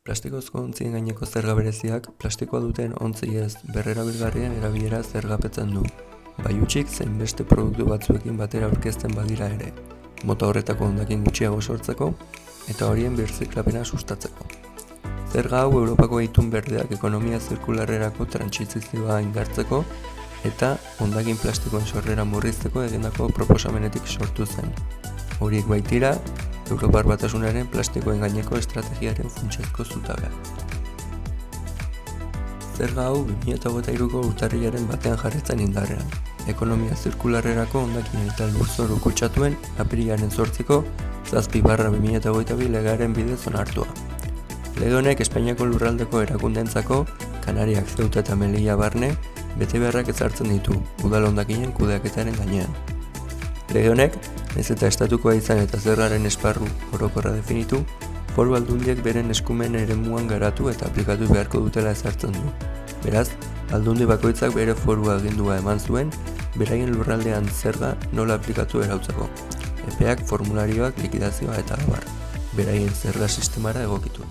Plastikozko ontzien gaineko zerga bereziak plastikoa duten ontzi ez berrerabilgarrien erabilera zergapetzen du, bai hutsik zein beste produktu batzuekin batera aurkezten badira ere, mota horretako hondakin gutxiago sortzeko eta horien birziklapena sustatzeko. Zerga hau Europako itun berdeak ekonomia zirkularrerako trantsizioa indartzeko eta hondakin plastikoen sorrera murrizteko egindako proposamenetik sortu zen. Horiek baitira, Europar Batasunaren plastikoen gaineko estrategiaren funtsezko zutabea. Zerga hau 2023ko urtarrilaren batean jarritzen indarrean. Ekonomia zirkularrerako hondakinen eta lurzoru kutsatuen apirilaren 8ko 7/2022 legearen bidez onartua. Lege honek Espainiako lurraldeko erakundeentzako Kanariak, Ceuta eta Melilla barne betebeharrak ezartzen ditu udal hondakinen kudeaketaren gainean. Lege honek, ez eta estatukoa izan eta zergaren esparru orokorra definitu, foru aldundiek beren eskumen eremuan garatu eta aplikatu beharko dutela ezartzen du. Beraz, aldundi bakoitzak bere foru agindua eman zuen, beraien lurraldean zerga nola aplikatu erautzeko. Epeak, formularioak, likidazioa eta abar, beraien zerga sistemara egokituz.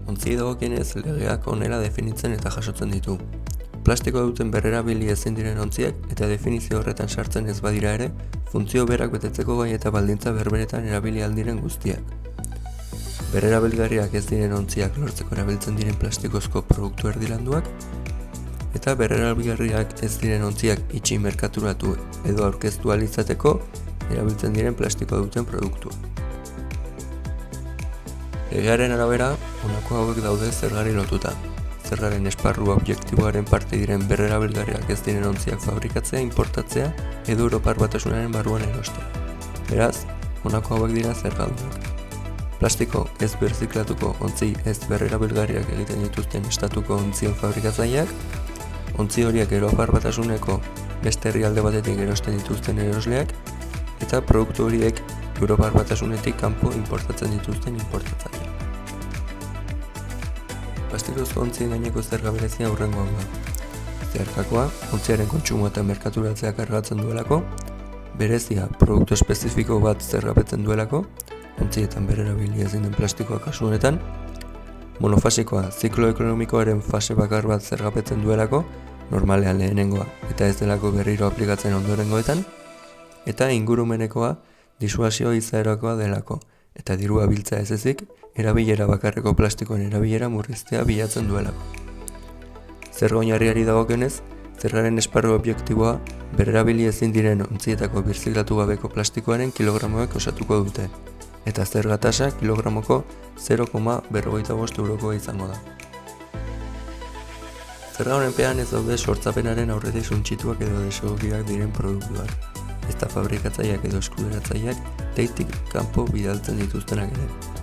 Ontziei dagokienez legeak honela definitzen eta jasotzen ditu. Plastikoa duten berrerabili ezin diren ontziak eta definizio horretan sartzen ez badira ere, funtzio berak betetzeko gai eta baldintza berberetan erabili aldiren guztiak. Berrerabilgarriak ez diren ontziak lortzeko erabiltzen diren plastikozko produktu erdilanduak, eta berrerabilgarriak ez diren ontziak itxi merkaturatu edo aurkeztu ahal izateko erabiltzen diren plastikoa duten produktua. Legearen arabera, honako hauek daude zergari lotuta. Zergaren esparru objektiboaren parte diren berrerabilgarriak ez diren ontziak fabrikatzea, importatzea edo Europar Batasunaren barruan erostea. Beraz, honako hauek dira zergadunak. Plastiko ez birziklatuko ontzi ez berrerabilgarriak egiten dituzten estatuko ontzien fabrikatzaileak, ontzi horiek Europar Batasuneko beste herrialde batetik erosten dituzten erosleak eta produktu horiek Europar Batasunetik kanpo importatzen dituzten importatzaileak. Plastikozko ontzien gaineko zerga berezia hurrengoa da. Zeharkakoa, ontziaren kontsumoa eta merkaturatzea kargatzen duelako, berezia produktu espezifiko bat zergapetzen duelako, ontzietan berrerabili ezin den plastikoa kasu honetan, monofasikoa, ziklo ekonomikoaren fase bakar bat zergapetzen duelako, normalean lehenengoa eta ez delako berriro aplikatzen ondorengoetan, eta ingurumenekoa, disuasio izaerakoa delako, eta dirua biltza ez ezik, erabilera bakarreko plastikoen erabilera murriztea bilatzen duelako. Zerga oinarriari dagokionez, zergaren esparru objektiboa berrerabili ezin diren ontzietako birziklatu gabeko plastikoaren kilogramoek osatuko dute, eta zerga tasa kilogramoko 0,45 eurokoa izango da. Zerga honenpean ez daude sortzapenaren aurretik suntsituak edo desegokiak diren produktuak, ezta fabrikatzaileak edo eskuderatzaileak teitik kanpo bidaltzen dituztenak ere.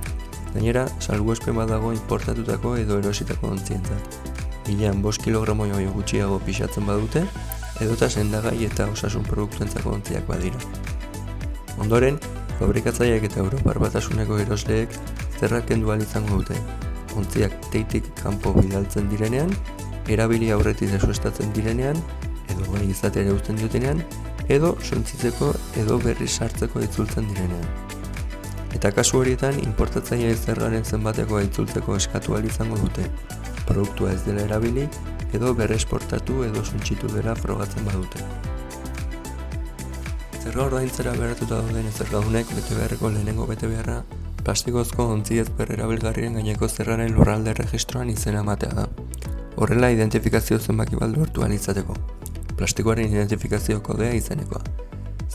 Gainera, salbuespen bat dago importatutako edo erositako ontzientzat. Hilean 5 kilogramo baino gutxiago pixatzen badute, edota sendagai eta osasun produktuentzako ontziak badira. Ondoren, fabrikatzaileak eta Europar Batasuneko erosleek zerrak kendu ahal izango dute. Ontziak teitik kanpo bidaltzen direnean, erabili aurretik desuestatzen direnean, edo gai izatera uzten dutenean, edo suntzitzeko edo berri sartzeko itzultzen direnean. Eta kasu horietan, importatzaile zergaren zenbatekoa itzultzeko eskatu ahal izango dute, produktua ez dela erabili edo berresportatu edo suntsitu dela frogatzen badute. Zerga ordaintzera behartuta dauden zergadunek bete beharreko lehenengo betebeharra plastikozko ontzi ez berrerabilgarrien gaineko zergaren lurralde erregistroan izena ematea da. Horrela identifikazio zenbaki bat lortu ahal izateko. Plastikoaren identifikazio kodea izenekoa.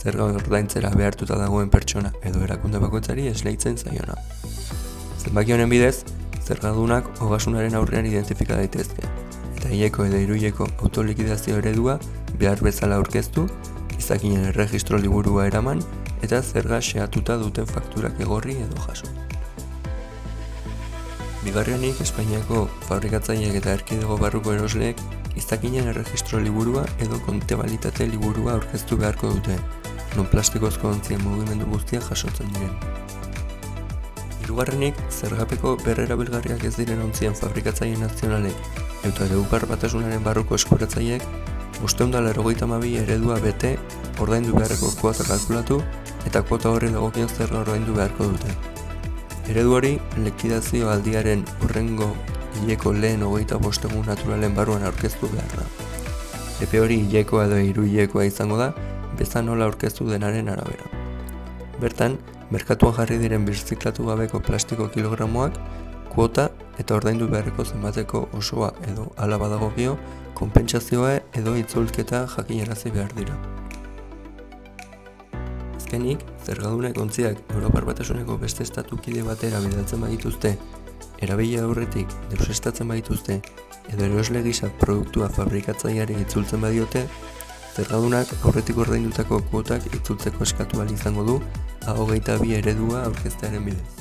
Zerga ordaintzera behartuta dagoen pertsona edo erakunde bakoitzari esleitzen zaiona. Zenbaki honen bidez, zergadunak ogasunaren aurrean identifika daitezke, eta hileko edo hiruhileko autolikidazio eredua behar bezala aurkeztu, izakinen erregistro liburua eraman eta zerga xehatuta duten fakturak egorri edo jaso. Bigarrenik, Espainiako fabrikatzaileek eta erkidego barruko erosleek izakinen erregistro liburua edo kontabilitate liburua aurkeztu beharko dute, non plastikozko ontzien mugimendu guztiak jasotzen diren. Hirugarrenik, zergapeko berrerabilgarriak ez diren ontzien fabrikatzaile nazionalek eta Europar Batasunaren barruko eskuratzaileek 582 eredua bete ordaindu beharreko kuota kalkulatu eta kuota horri dagokion zerga ordaindu beharko dute. Eredu hori likidazio aldiaren hurrengo hileko lehen 25 egun naturalen barruan aurkeztu behar da. Epe hori hilekoa edo 3 hilekoa izango da, beza nola aurkeztu denaren arabera. Bertan, merkatuan jarri diren birziklatu gabeko plastiko kilogramoak, kuota eta ordaindu beharreko zenbateko osoa edo hala badagokio, konpentsazioa edo itzulketa jakinarazi behar dira. Azkenik, zergadunek ontziak Europar Batasuneko beste estatukide batera bidaltzen badituzte, erabili aurretik deusestatzen badituzte edo erosle gisa produktua fabrikatzaileari itzultzen badiote, zergadunak aurretik ordaindutako kuotak itzultzeko eskatu ahal izango du A22 eredua aurkeztearen bidez.